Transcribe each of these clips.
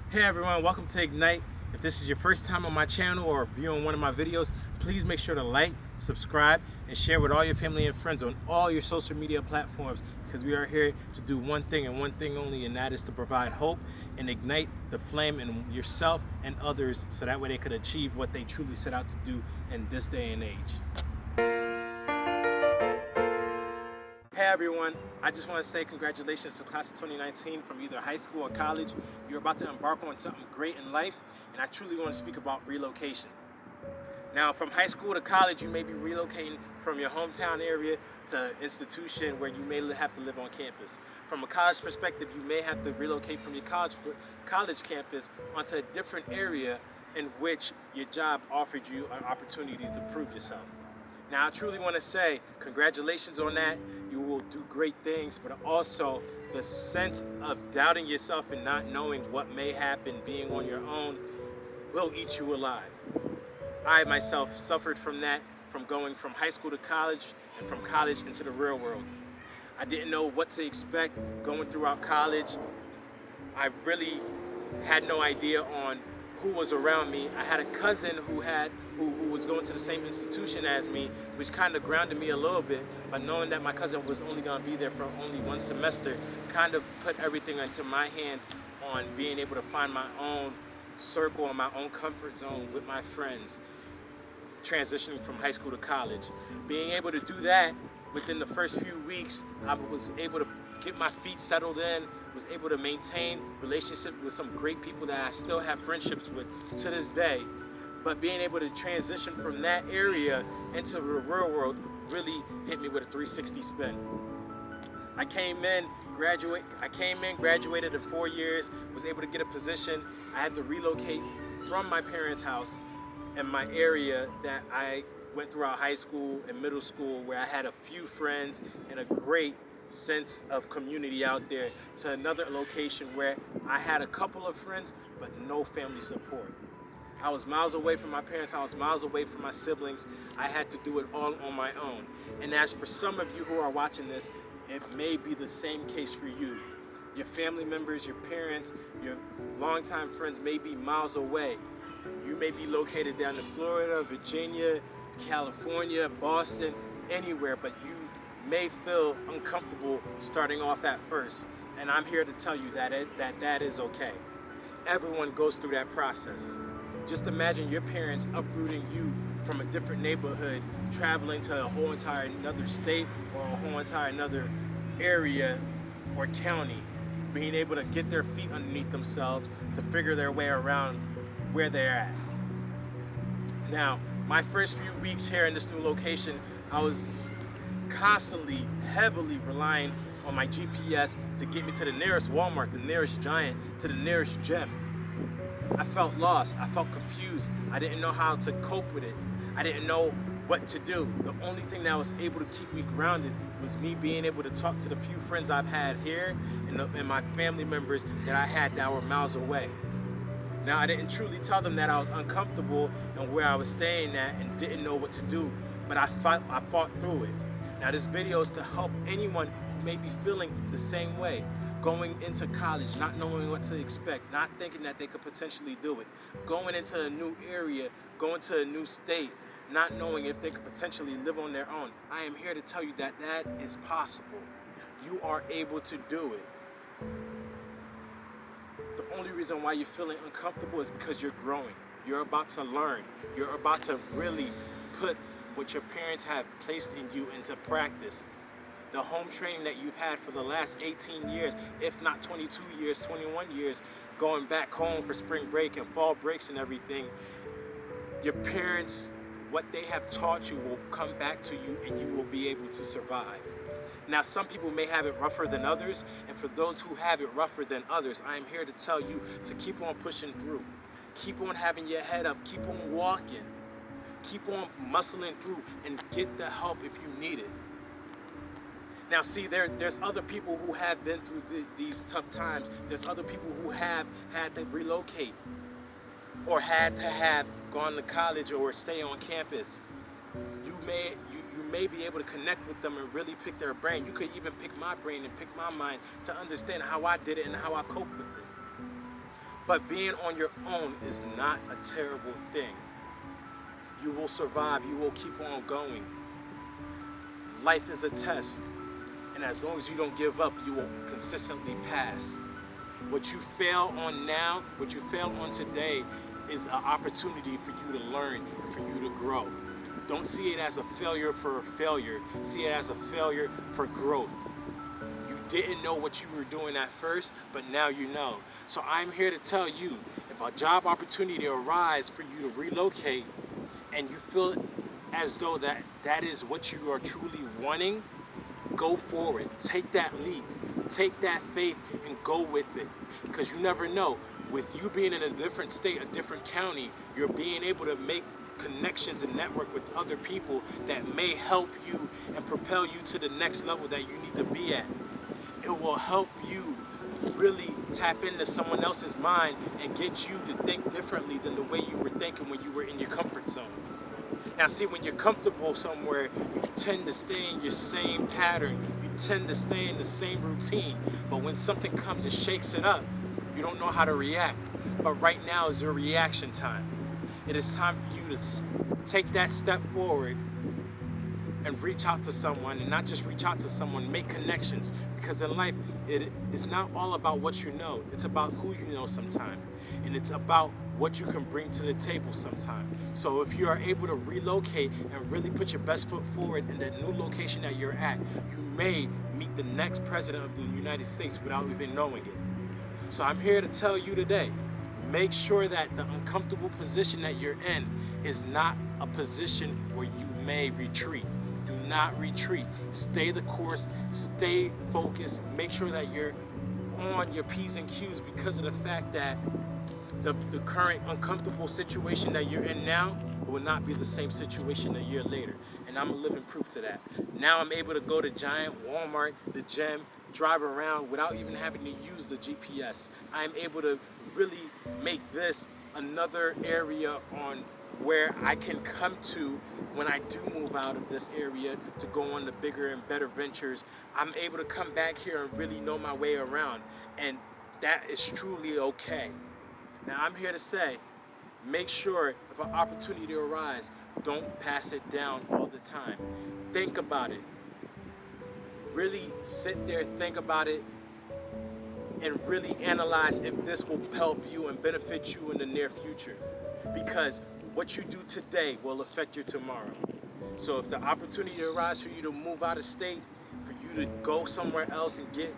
Hey everyone, welcome to Ignite. If this is your first time on my channel or viewing one of my videos, please make sure to like, subscribe, and share with all your family and friends on all your social media platforms, because we are here to do one thing and one thing only, and that is to provide hope and ignite the flame in yourself and others so that way they could achieve what they truly set out to do in this day and age. Hey everyone, I just want to say congratulations to class of 2019 from either high school or college. You're about to embark on something great in life, and I truly want to speak about relocation. Now, from high school to college, you may be relocating from your hometown area to institution where you may have to live on campus. From a college perspective, you may have to relocate from your college campus onto a different area in which your job offered you an opportunity to prove yourself. Now, I truly want to say congratulations on that. You will do great things, but also the sense of doubting yourself and not knowing what may happen being on your own will eat you alive. I myself suffered from that, from going from high school to college and from college into the real world. I didn't know what to expect going throughout college. I really had no idea on who was around me. I had a cousin who was going to the same institution as me, which kind of grounded me a little bit, but knowing that my cousin was only going to be there for only one semester kind of put everything into my hands on being able to find my own circle and my own comfort zone with my friends, transitioning from high school to college. Being able to do that within the first few weeks, I was able to get my feet settled in, was able to maintain relationships with some great people that I still have friendships with to this day. But being able to transition from that area into the real world really hit me with a 360 spin. I came in, graduated in 4 years, was able to get a position. I had to relocate from my parents' house in my area that I went throughout high school and middle school, where I had a few friends and a great sense of community out there, to another location where I had a couple of friends but no family support. I was miles away from my parents, I was miles away from my siblings. I had to do it all on my own. And as for some of you who are watching this, it may be the same case for you. Your family members, your parents, your longtime friends may be miles away. You may be located down in Florida, Virginia, California, Boston, anywhere, but you may feel uncomfortable starting off at first. And I'm here to tell you that is okay. Everyone goes through that process. Just imagine your parents uprooting you from a different neighborhood, traveling to a whole entire another state or a whole entire another area or county, being able to get their feet underneath themselves to figure their way around where they're at. Now, my first few weeks here in this new location, I was constantly, heavily relying on my GPS to get me to the nearest Walmart, the nearest Giant, to the nearest gym. I felt lost, I felt confused, I didn't know how to cope with it. I didn't know what to do. The only thing that was able to keep me grounded was me being able to talk to the few friends I've had here and my family members that I had that were miles away. Now, I didn't truly tell them that I was uncomfortable and where I was staying at and didn't know what to do, but I fought through it. Now, this video is to help anyone who may be feeling the same way, going into college, not knowing what to expect, not thinking that they could potentially do it, going into a new area, going to a new state, not knowing if they could potentially live on their own. I am here to tell you that that is possible. You are able to do it. The only reason why you're feeling uncomfortable is because you're growing. You're about to learn. You're about to really put what your parents have placed in you into practice. The home training that you've had for the last 18 years, if not 22 years, 21 years, going back home for spring break and fall breaks and everything, your parents, what they have taught you will come back to you and you will be able to survive. Now, some people may have it rougher than others, and for those who have it rougher than others, I am here to tell you to keep on pushing through. Keep on having your head up, keep on walking. Keep on muscling through and get the help if you need it. Now, see, there's other people who have been through these tough times. There's other people who have had to relocate or had to have gone to college or stay on campus. You may be able to connect with them and really pick their brain. You could even pick my brain and pick my mind to understand how I did it and how I coped with it. But being on your own is not a terrible thing. You will survive, you will keep on going. Life is a test, and as long as you don't give up, you will consistently pass. What you fail on now, what you fail on today, is an opportunity for you to learn and for you to grow. Don't see it as a failure for a failure. See it as a failure for growth. You didn't know what you were doing at first, but now you know. So I'm here to tell you, if a job opportunity arises for you to relocate and you feel as though that is what you are truly wanting, go for it. Take that leap. Take that faith and go with it. Because you never know. With you being in a different state, a different county, you're being able to make connections and network with other people that may help you and propel you to the next level that you need to be at. It will help you really tap into someone else's mind and get you to think differently than the way you were thinking when you were in your comfort zone. Now see, when you're comfortable somewhere, you tend to stay in your same pattern. You tend to stay in the same routine. But when something comes and shakes it up, you don't know how to react. But right now is your reaction time. It is time for you to take that step forward and reach out to someone, and not just reach out to someone, make connections. Because in life, it's not all about what you know. It's about who you know sometimes. And it's about what you can bring to the table sometime. So if you are able to relocate and really put your best foot forward in the new location that you're at, you may meet the next president of the United States without even knowing it. So I'm here to tell you today, make sure that the uncomfortable position that you're in is not a position where you may retreat. Do not retreat. Stay the course, stay focused, make sure that you're on your P's and Q's, because of the fact that the current uncomfortable situation that you're in now will not be the same situation a year later. And I'm a living proof to that. Now I'm able to go to Giant, Walmart, the gym, drive around without even having to use the GPS. I'm able to really make this another area on where I can come to when I do move out of this area to go on the bigger and better ventures. I'm able to come back here and really know my way around, and that is truly okay. Now I'm here to say, make sure if an opportunity arises, don't pass it down all the time. Think about it. Really sit there, think about it, and really analyze if this will help you and benefit you in the near future. Because what you do today will affect your tomorrow. So if the opportunity arises for you to move out of state, for you to go somewhere else and get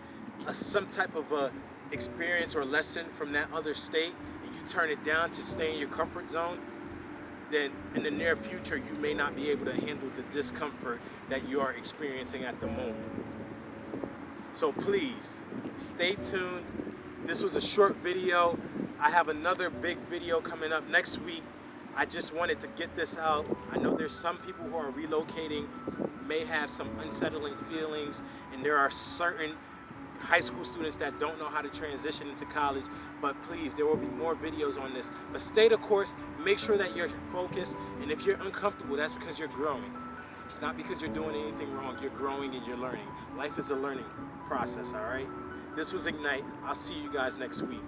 some type of a experience or lesson from that other state, and you turn it down to stay in your comfort zone, then in the near future you may not be able to handle the discomfort that you are experiencing at the moment. So please, stay tuned. This was a short video. I have another big video coming up next week. I just wanted to get this out. I know there's some people who are relocating, may have some unsettling feelings, and there are certain high school students that don't know how to transition into college. But please, there will be more videos on this. But stay the course, make sure that you're focused, and if you're uncomfortable, that's because you're growing. It's not because you're doing anything wrong. You're growing and you're learning. Life is a learning process, all right? This was Ignite. I'll see you guys next week.